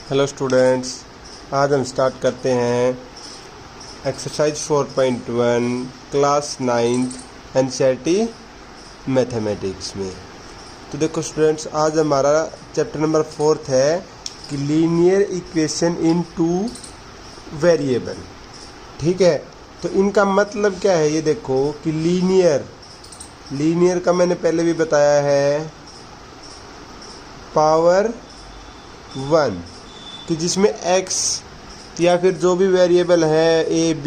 Hello students, आज हम start करते हैं exercise 4.1 class 9th NCERT mathematics में। तो देखो स्टूडेंट्स, आज हमारा चैप्टर नंबर 4 है कि linear equation in two variable. ठीक है, तो इनका मतलब क्या है ये देखो कि लीनियर का मैंने पहले भी बताया है पावर 1 कि जिसमें x या फिर जो भी वेरिएबल है a, b,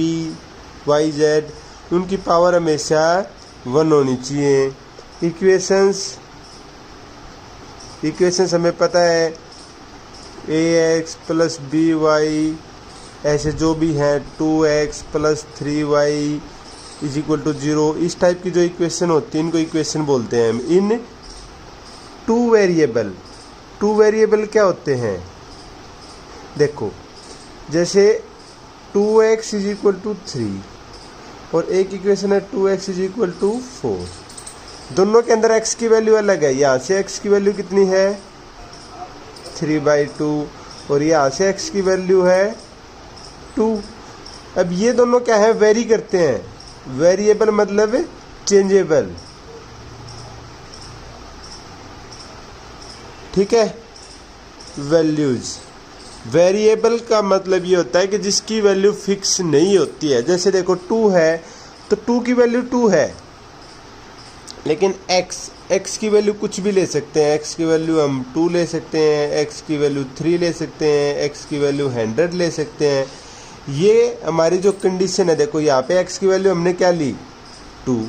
y, z उनकी पावर हमेशा 1 होनी चाहिए। इक्वेशंस हमें पता है ax प्लस by ऐसे जो भी हैं 2x plus 3y is equal to 0, इस टाइप की जो इक्वेशन होती है इनको इक्वेशन बोलते हैं हम। इन टू वेरिएबल क्या होते हैं देखो, जैसे 2x इज इक्वल टू 3 और एक इक्वेशन है 2x इज इक्वल टू 4। दोनों के अंदर x की वैल्यू अलग है। यहाँ से x की वैल्यू कितनी है 3/2 और यहाँ से x की वैल्यू है 2। अब ये दोनों क्या है, वेरी करते हैं। वेरिएबल मतलब चेंजेबल। ठीक है, वैल्यूज वेरिएबल का मतलब ये होता है कि जिसकी वैल्यू फिक्स नहीं होती है। जैसे देखो 2 है तो 2 की वैल्यू 2 है, लेकिन x की वैल्यू कुछ भी ले सकते हैं। x की वैल्यू हम 2 ले सकते हैं, x की वैल्यू 3 ले सकते हैं, x की वैल्यू 100 ले सकते हैं। ये हमारी जो कंडीशन है, देखो यहाँ पे x की वैल्यू हमने क्या ली 2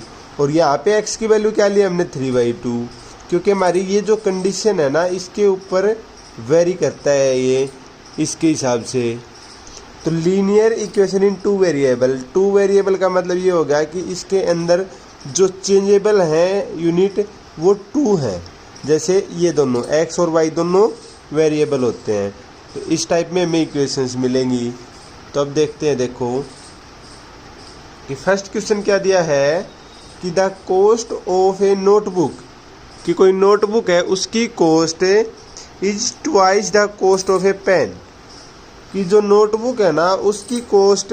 और यहाँ पे x की वैल्यू क्या ली हमने 3/2, क्योंकि हमारी ये जो कंडीशन है ना इसके ऊपर वेरी करता है ये इसके हिसाब से। तो linear equation in two variable का मतलब ये होगा कि इसके अंदर जो चेंजेबल हैं यूनिट वो 2 हैं। जैसे ये दोनों x और y दोनों वेरिएबल होते हैं, तो इस टाइप में हमें इक्वेशंस मिलेंगी। तो अब देखते हैं, देखो कि फर्स्ट क्वेश्चन क्या दिया है कि the cost of a notebook, कि कोई नोटबुक है उसकी cost is twice the cost of a pen, कि जो नोटबुक है ना उसकी कॉस्ट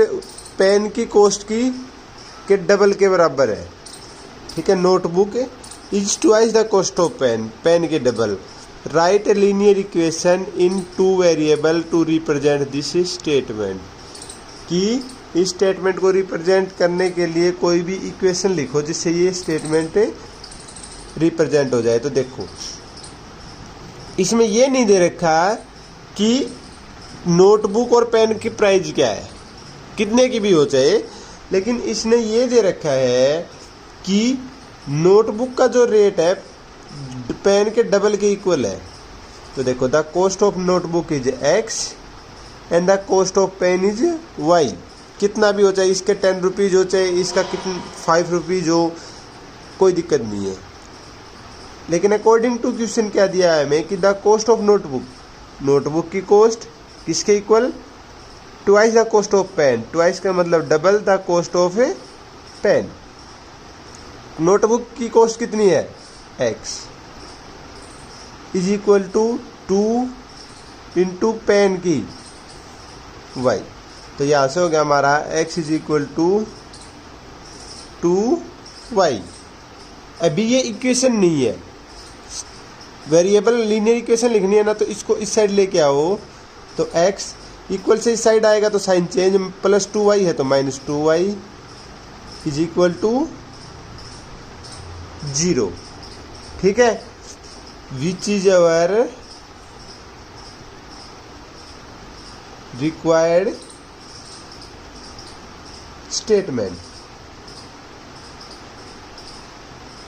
पेन की कॉस्ट की के डबल के बराबर है। ठीक है, notebook is twice the cost of pen के double. Write a linear equation in two variable to represent this statement, कि इस स्टेटमेंट को रिप्रेजेंट करने के लिए कोई भी इक्वेशन लिखो जिससे ये स्टेटमेंट रिप्रेजेंट हो जाए। तो देखो इसमें ये नहीं दे रखा कि नोटबुक और पेन की प्राइस क्या है, कितने की भी हो चाहे, लेकिन इसने ये दे रखा है कि नोटबुक का जो रेट है पेन के डबल के इक्वल है। तो देखो the cost of notebook is x and the cost of pen is y। कितना भी हो चाहे, इसके 10 रुपीज़ हो चाहे इसका कितना 5 रुपीज़ हो, कोई दिक्कत नहीं है। लेकिन अकॉर्डिंग टू क्वेश्चन क्या दिया है हमें कि द कॉस्ट ऑफ नोटबुक की कॉस्ट किसके equal, twice the cost of pen. Twice का मतलब double the cost of a pen. Notebook की कॉस्ट कितनी है x is equal to 2 into pen की y। तो यहाँ से हो गया हमारा x is equal to 2y। अभी ये इक्वेशन नहीं है, वेरिएबल लीनियर इक्वेशन लिखनी है ना, तो इसको इस साइड लेके आओ। तो x इक्वल से इस साइड आएगा तो साइन चेंज, प्लस 2y है तो minus 2y is equal to 0। ठीक है, which is our required statement,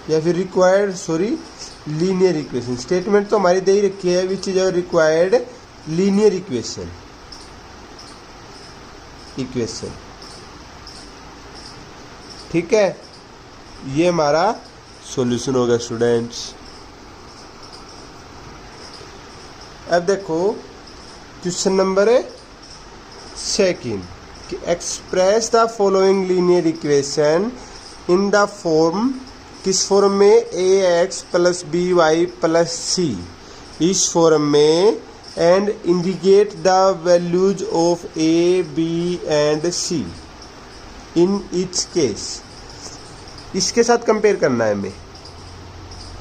या फिर लीनियर इक्वेशन। स्टेटमेंट तो हमारी दे ही रखी है, which is our required linear equation. ठीक है, ये हमारा सॉल्यूशन होगा स्टूडेंट्स। अब देखो क्वेश्चन नंबर 2 कि express the following linear equation in the form, किस फॉर्म में ax plus by plus c, इस फॉर्म में and indicate the values of A B and C in each case. इसके साथ कंपेयर करना है हमें।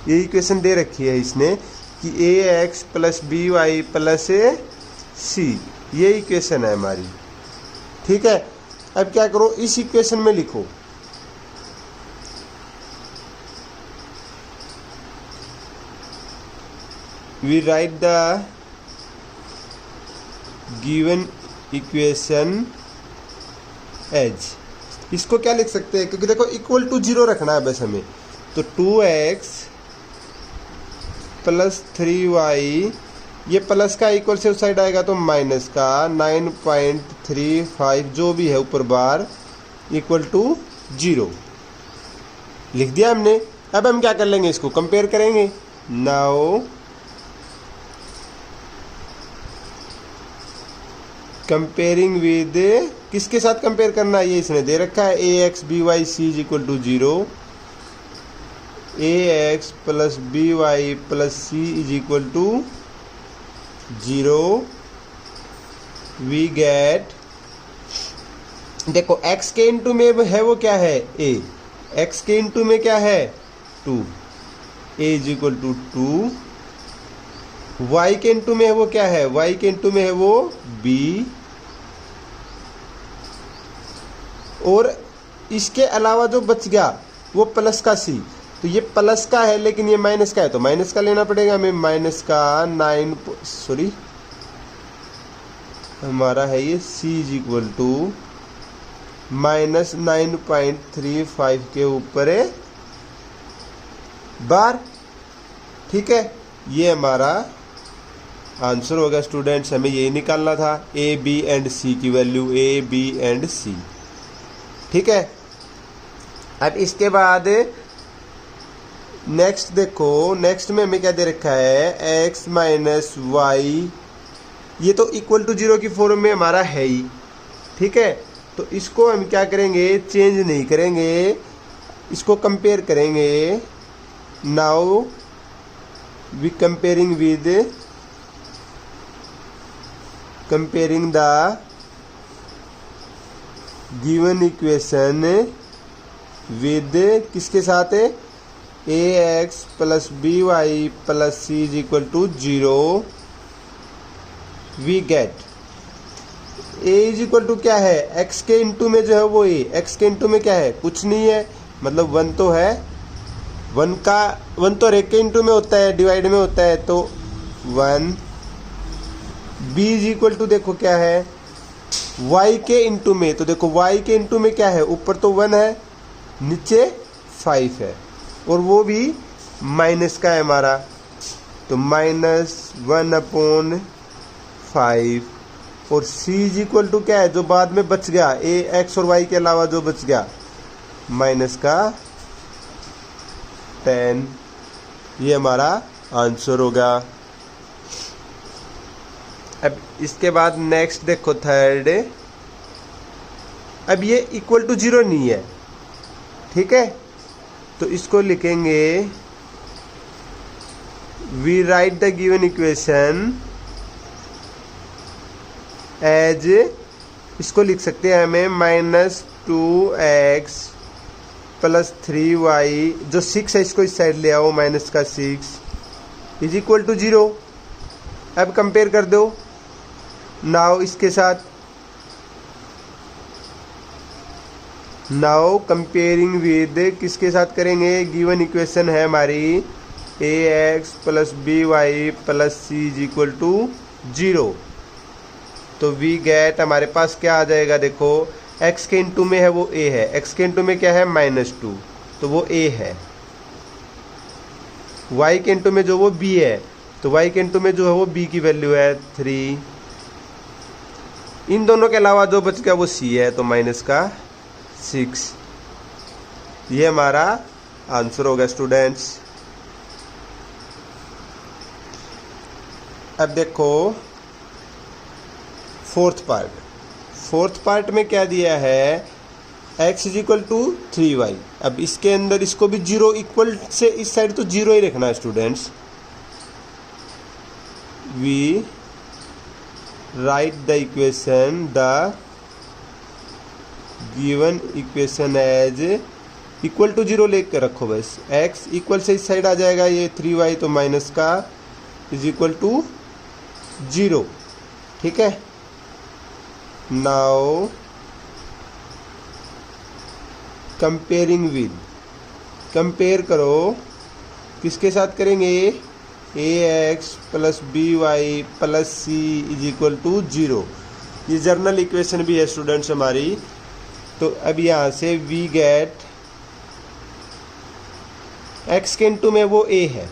ये इक्वेशन दे रखी है इसने कि A X plus B Y plus A C, ये इक्वेशन है हमारी। ठीक है, अब क्या करो, इस इक्वेशन में लिखो we write the given equation as. इसको क्या लिख सकते हैं, क्योंकि देखो इक्वल टू 0 रखना है बस हमें, तो 2x प्लस 3y, ये प्लस का इक्वल से उस साइड आएगा तो माइनस का 9.35 जो भी है ऊपर बार इक्वल टू 0 लिख दिया हमने। अब हम क्या कर लेंगे, इसको कंपेयर करेंगे। नाउ कंपेयरिंग विद, किसके साथ कंपेयर करना है, ये इसने दे रखा है A X B Y C is equal to 0, A X plus B Y plus C is equal to 0। We get, देखो x के इंटू में है वो क्या है a, x के इंटू में क्या है 2, a is equal to 2। y के इंटू में है वो क्या है, y के इंटू में है वो b, और इसके अलावा जो बच गया वो प्लस का c। तो ये प्लस का है लेकिन ये माइनस का है, तो माइनस का लेना पड़ेगा हमें। माइनस का हमारा है ये c is equal to minus 9.35 के ऊपर है बार। ठीक है, ये हमारा आंसर होगा स्टूडेंट्स। हमें यही निकालना था, ए बी एंड सी की वैल्यू, ए बी एंड सी। ठीक है, अब इसके बाद नेक्स्ट देखो, नेक्स्ट में हमें क्या दे रखा है, x माइनस वाई, ये तो इक्वल टू 0 की फॉर्म में हमारा है ही। ठीक है, तो इसको हम क्या करेंगे, चेंज नहीं करेंगे, इसको कंपेयर करेंगे। Now we comparing the given equation with, किसके साथ है, A X plus B Y plus C is equal to 0। We get a is equal to क्या है, x के इंटू में जो है वो a, x के इंटू में क्या है, कुछ नहीं है, मतलब 1 तो है, 1 तो रेख के इंटू में होता है, डिवाइड में होता है, तो 1। b इज इक्वल टू देखो क्या है, y के इंटू में, तो देखो y के इंटू में क्या है, ऊपर तो 1 है, नीचे 5 है, और वो भी माइनस का है हमारा, तो -1/5। और c इज इक्वल टू क्या है, जो बाद में बच गया, a x और y के अलावा जो बच गया, माइनस का 10। ये हमारा आंसर होगा। अब इसके बाद नेक्स्ट देखो थर्ड, अब ये इक्वल टू 0 नहीं है। ठीक है, तो इसको लिखेंगे we write the given equation as, इसको लिख सकते हैं हमें -2x प्लस 3y, जो 6 है इसको इस साइड ले आओ, माइनस का 6 इज इक्वल टू 0। अब कंपेयर कर दो नाउ इसके साथ, नाउ कंपेयरिंग विद, किसके साथ करेंगे, गिवन इक्वेशन है हमारी A X plus B Y plus C is equal to 0। तो वी गेट, हमारे पास क्या आ जाएगा, देखो x के इंटू में है वो a है, x के इंटू में क्या है -2, तो वो a है। y के इंटू में जो वो b है, तो y के इंटू में जो है वो b की वैल्यू है 3। इन दोनों के अलावा जो बच गया वो c है, तो माइनस का 6। ये हमारा आंसर होगा स्टूडेंट्स। अब देखो फोर्थ पार्ट में क्या दिया है, x is equal to 3y। अब इसके अंदर इसको भी 0 इक्वल से इस साइड तो 0 ही रखना है students. We write the equation, the given equation as equal to 0 लेकर रखो बस। x इक्वल से इस साइड आ जाएगा ये 3y, तो माइनस का इज इक्वल टू 0। ठीक है, नाउ कंपेयरिंग विद, कंपेयर करो किसके साथ करेंगे, ax plus by plus c is equal to 0। ये जर्नल इक्वेशन भी है स्टूडेंट्स हमारी। तो अब यहाँ से वी गेट x के इंटू में वो a है,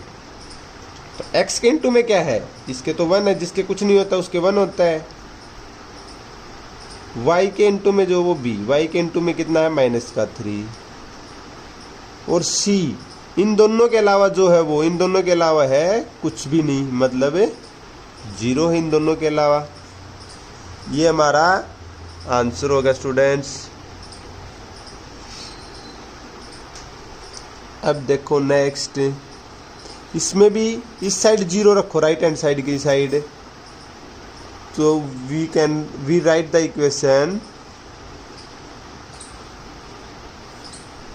तो x के इंटू में क्या है, इसके तो 1 है, जिसके कुछ नहीं होता उसके 1 होता है। y के इंटू में जो वो b, y के इंटू में कितना है माइनस का 3, और c इन दोनों के अलावा जो है वो इन दोनों के अलावा है कुछ भी नहीं, मतलब 0 है इन दोनों के अलावा। ये हमारा आंसर होगा स्टूडेंट्स। अब देखो नेक्स्ट, इसमें भी इस साइड 0 रखो, राइट हैंड साइड की साइड। तो we write the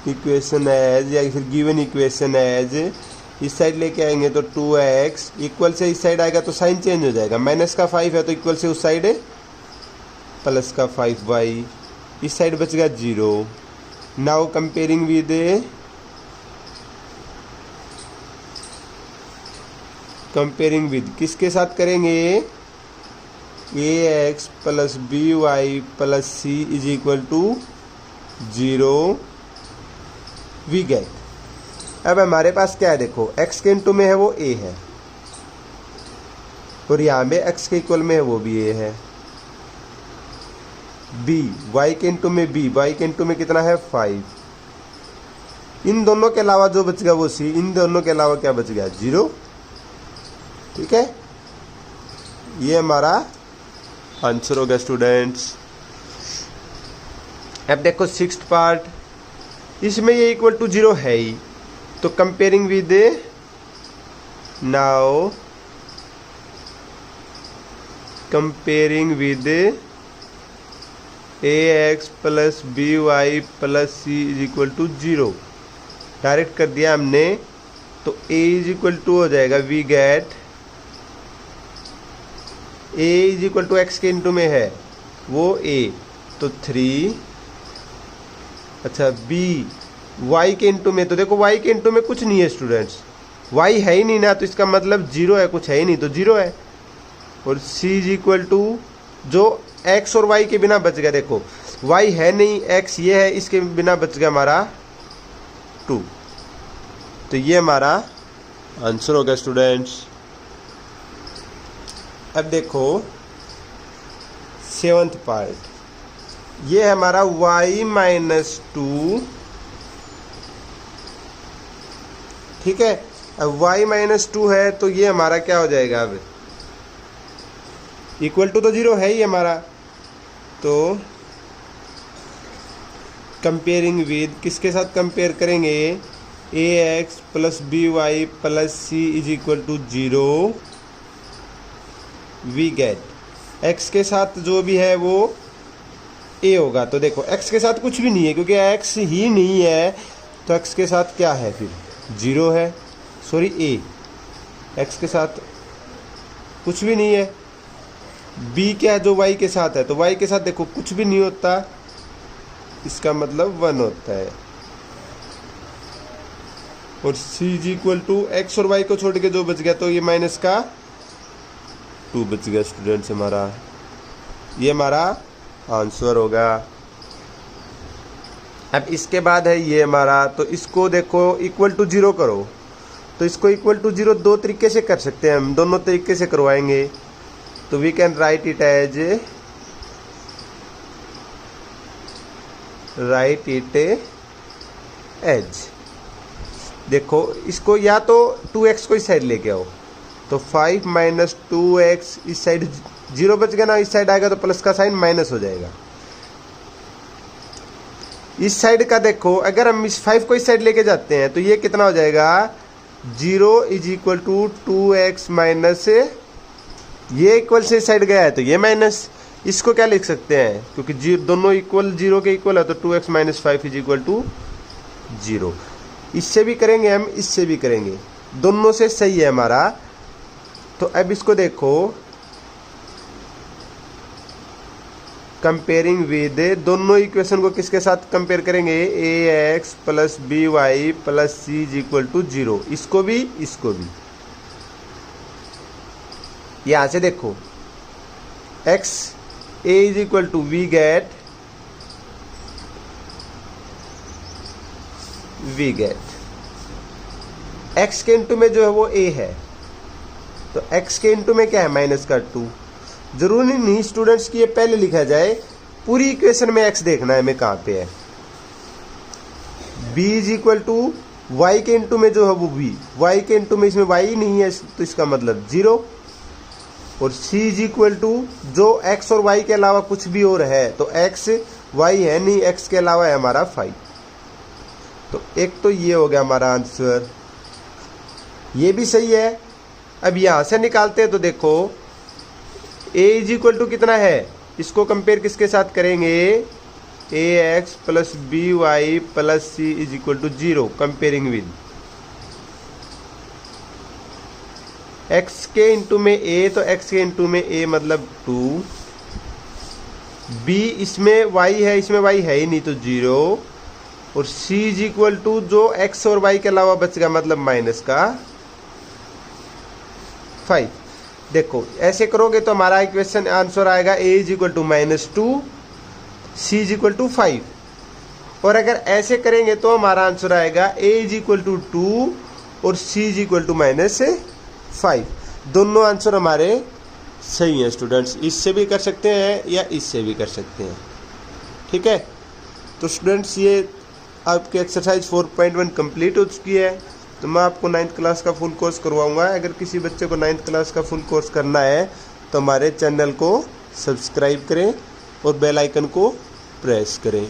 equation as, या फिर गिवन इक्वेशन एज, इस साइड लेके आएंगे तो 2x इक्वल से इस साइड आएगा तो साइन चेंज हो जाएगा, माइनस का 5 है तो इक्वल से उस साइड प्लस का 5y, इस साइड बच गया 0। Now comparing with, comparing with किसके साथ करेंगे, ax plus by plus c is equal to 0 we get. अब हमारे पास क्या है, देखो x के इंटू में है वो a है, और यहाँ पे x के इक्वल में है वो भी a है। b y के इंटू में b, y के इंटू में कितना है 5। इन दोनों के अलावा जो बच गया वो c, इन दोनों के अलावा क्या बच गया 0। ठीक है, ये हमारा आंसर होगा स्टूडेंट्स। अब देखो 6th पार्ट, इसमें ये इक्वल टू 0 है ही, तो comparing with, now comparing with ax plus by plus c is equal to 0, direct कर दिया हमने, तो a इज इक्वल टू हो जाएगा we get a is equal to X के इंटू में है वो a, तो 3। अच्छा b y के इंटू में, तो देखो y के इंटू में कुछ नहीं है स्टूडेंट्स, y है ही नहीं ना, तो इसका मतलब 0 है, कुछ है ही नहीं तो 0 है। और c इज इक्वल टू जो x और y के बिना बच गया, देखो y है नहीं, x ये है, इसके बिना बच गया हमारा 2। तो ये हमारा आंसर होगा स्टूडेंट्स। अब देखो 7th पार्ट, ये है हमारा y माइनस 2। ठीक है, अब y माइनस 2 है तो ये हमारा क्या हो जाएगा, अब इक्वल टू तो 0 है ही हमारा, तो कंपेयरिंग विद किसके साथ कंपेयर करेंगे, ax plus by plus c is equal to 0 we get. x के साथ जो भी है वो a होगा, तो देखो x के साथ कुछ भी नहीं है क्योंकि x ही नहीं है, तो x के साथ क्या है फिर 0 है, सॉरी a, x के साथ कुछ भी नहीं है। b क्या है, जो y के साथ है, तो y के साथ देखो कुछ भी नहीं होता, इसका मतलब 1 होता है। और c is equal to x और y को छोड़ के जो बच गया, तो ये माइनस का 2 बच गया स्टूडेंट्स हमारा, ये हमारा आंसर होगा। अब इसके बाद है ये हमारा, तो इसको देखो इक्वल टू 0 करो, तो इसको इक्वल टू 0 दो तरीके से कर सकते हैं हम, दोनों तरीके से करवाएंगे। तो we can write it as, देखो इसको या तो 2x को इस साइड लेके आओ, तो 5 माइनस 2x, इस साइड 0 बच गया ना, इस साइड आएगा तो प्लस का साइन माइनस हो जाएगा। इस साइड का देखो, अगर हम इस 5 को इस साइड लेके जाते हैं तो ये कितना हो जाएगा, 0 is equal to 2x minus ये इक्वल से इस साइड गया है तो ये माइनस, इसको क्या लिख सकते हैं, क्योंकि दोनों इक्वल 0 के इक्वल है तो 2x - 5 इज इक्वल टू 0। इससे भी करेंगे हम, इससे भी करेंगे, दोनों से सही है हमारा। तो अब इसको देखो, कंपेयरिंग विद, दोनों इक्वेशन को किसके साथ कंपेयर करेंगे, ax + by + c is equal to 0। इसको भी, इसको भी। यहां से देखो x a is equal to we get x के इंटू में जो है वो a है, तो x के इंटू में क्या है, -2। जरूरी नहीं स्टूडेंट्स कि ये पहले लिखा जाए, पूरी इक्वेशन में x देखना है हमें कहाँ पे है। b is equal to Y के इंटू में जो है वो b, y के इंटू में इसमें y ही नहीं है तो इसका मतलब 0। और c इज इक्वल टू जो x और y के अलावा कुछ भी और है, तो x y है नहीं, x के अलावा है हमारा 5। तो एक तो ये हो गया हमारा आंसर, ये भी सही है। अब यहां से निकालते हैं तो देखो a इज इक्वल टू कितना है, इसको कंपेयर किसके साथ करेंगे, ax + by + c is equal to 0, comparing with x के इंटू में a, तो x के इंटू में a मतलब 2, b इसमें y है, इसमें y है ही नहीं तो 0, और c इज इक्वल टू जो x और y के अलावा बच गया मतलब -5। देखो ऐसे करोगे तो हमारा इक्वेशन आंसर आएगा a is equal to -2, c is equal to 5। और अगर ऐसे करेंगे तो हमारा आंसर आएगा a इज इक्वल टू 2 और c इज इक्वल टू -5। दोनों आंसर हमारे सही हैं स्टूडेंट्स, इससे भी कर सकते हैं या इससे भी कर सकते हैं। ठीक है, तो स्टूडेंट्स ये आपके एक्सरसाइज 4.1 कंप्लीट हो चुकी है। तो मैं आपको 9th क्लास का फुल कोर्स करवाऊंगा। अगर किसी बच्चे को 9th क्लास का फुल कोर्स करना है तो हमारे चैनल को सब्सक्राइब करें और बेल आइकन को प्रेस करें।